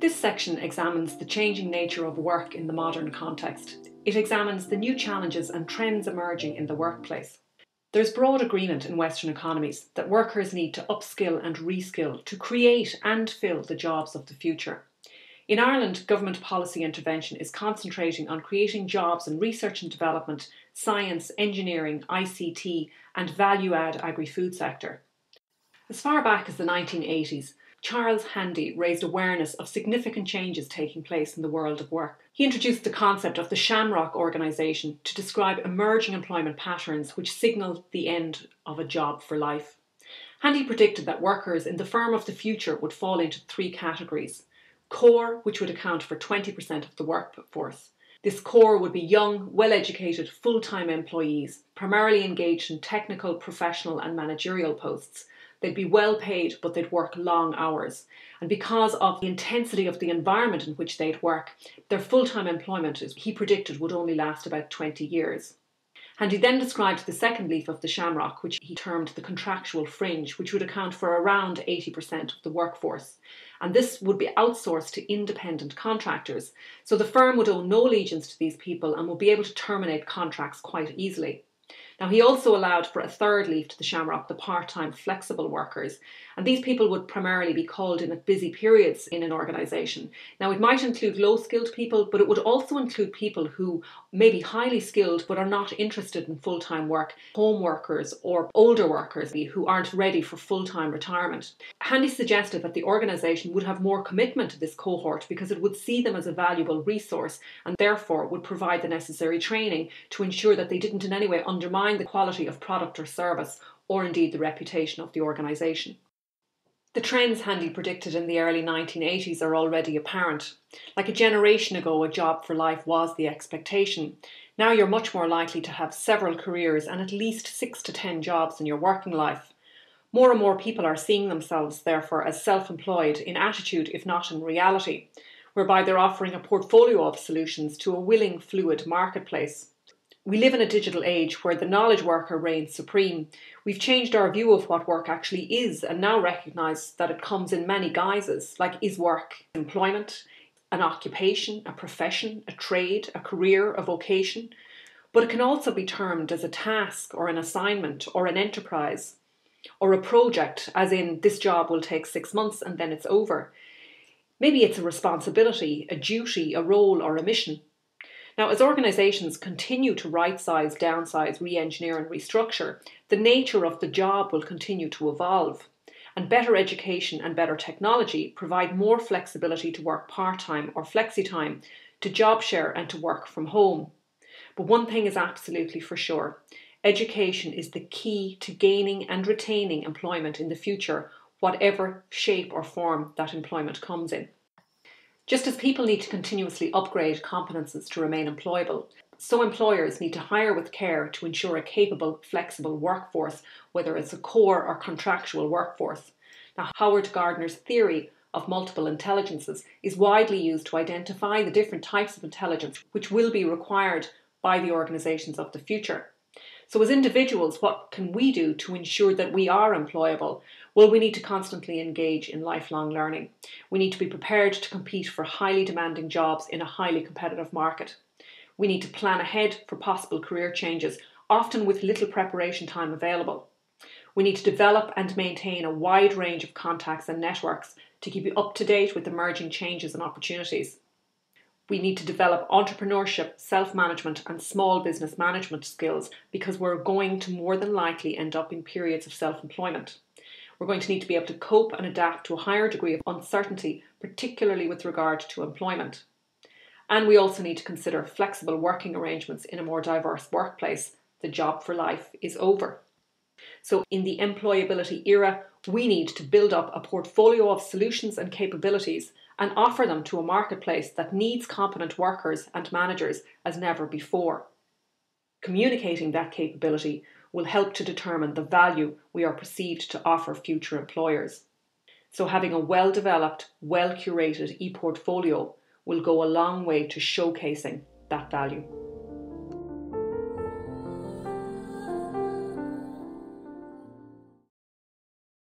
This section examines the changing nature of work in the modern context. It examines the new challenges and trends emerging in the workplace. There's broad agreement in Western economies that workers need to upskill and reskill to create and fill the jobs of the future. In Ireland, government policy intervention is concentrating on creating jobs in research and development, science, engineering, ICT and value-add agri-food sector. As far back as the 1980s, Charles Handy raised awareness of significant changes taking place in the world of work. He introduced the concept of the Shamrock organisation to describe emerging employment patterns which signalled the end of a job for life. Handy predicted that workers in the firm of the future would fall into three categories. Core, which would account for 20% of the workforce. This core would be young, well-educated, full-time employees, primarily engaged in technical, professional and managerial posts. They'd be well paid, but they'd work long hours. And because of the intensity of the environment in which they'd work, their full-time employment, he predicted, would only last about 20 years. And he then described the second leaf of the shamrock, which he termed the contractual fringe, which would account for around 80% of the workforce. And this would be outsourced to independent contractors. So the firm would owe no allegiance to these people and would be able to terminate contracts quite easily. Now, he also allowed for a third leaf to the shamrock, the part-time flexible workers. And these people would primarily be called in at busy periods in an organisation. Now, it might include low-skilled people, but it would also include people who may be highly skilled but are not interested in full-time work, home workers or older workers who aren't ready for full-time retirement. Handy suggested that the organisation would have more commitment to this cohort because it would see them as a valuable resource and therefore would provide the necessary training to ensure that they didn't in any way undermine the quality of product or service, or indeed the reputation of the organisation. The trends Handy predicted in the early 1980s are already apparent. Like a generation ago, a job for life was the expectation. Now you're much more likely to have several careers and at least 6 to 10 jobs in your working life. More and more people are seeing themselves, therefore, as self-employed in attitude, if not in reality, whereby they're offering a portfolio of solutions to a willing, fluid marketplace. We live in a digital age where the knowledge worker reigns supreme. We've changed our view of what work actually is and now recognise that it comes in many guises, like is work employment, an occupation, a profession, a trade, a career, a vocation? But it can also be termed as a task or an assignment or an enterprise or a project, as in this job will take 6 months and then it's over. Maybe it's a responsibility, a duty, a role or a mission. Now, as organisations continue to right-size, downsize, re-engineer and restructure, the nature of the job will continue to evolve. And better education and better technology provide more flexibility to work part-time or flexi-time, to job share and to work from home. But one thing is absolutely for sure. Education is the key to gaining and retaining employment in the future, whatever shape or form that employment comes in. Just as people need to continuously upgrade competences to remain employable, so employers need to hire with care to ensure a capable, flexible workforce, whether it's a core or contractual workforce. Now, Howard Gardner's theory of multiple intelligences is widely used to identify the different types of intelligence which will be required by the organisations of the future. So as individuals, what can we do to ensure that we are employable? Well, we need to constantly engage in lifelong learning. We need to be prepared to compete for highly demanding jobs in a highly competitive market. We need to plan ahead for possible career changes, often with little preparation time available. We need to develop and maintain a wide range of contacts and networks to keep you up to date with emerging changes and opportunities. We need to develop entrepreneurship, self-management and small business management skills because we're going to more than likely end up in periods of self-employment. We're going to need to be able to cope and adapt to a higher degree of uncertainty, particularly with regard to employment. And we also need to consider flexible working arrangements in a more diverse workplace. The job for life is over. So in the employability era, we need to build up a portfolio of solutions and capabilities and offer them to a marketplace that needs competent workers and managers as never before. Communicating that capability will help to determine the value we are perceived to offer future employers. So having a well-developed, well-curated e-portfolio will go a long way to showcasing that value.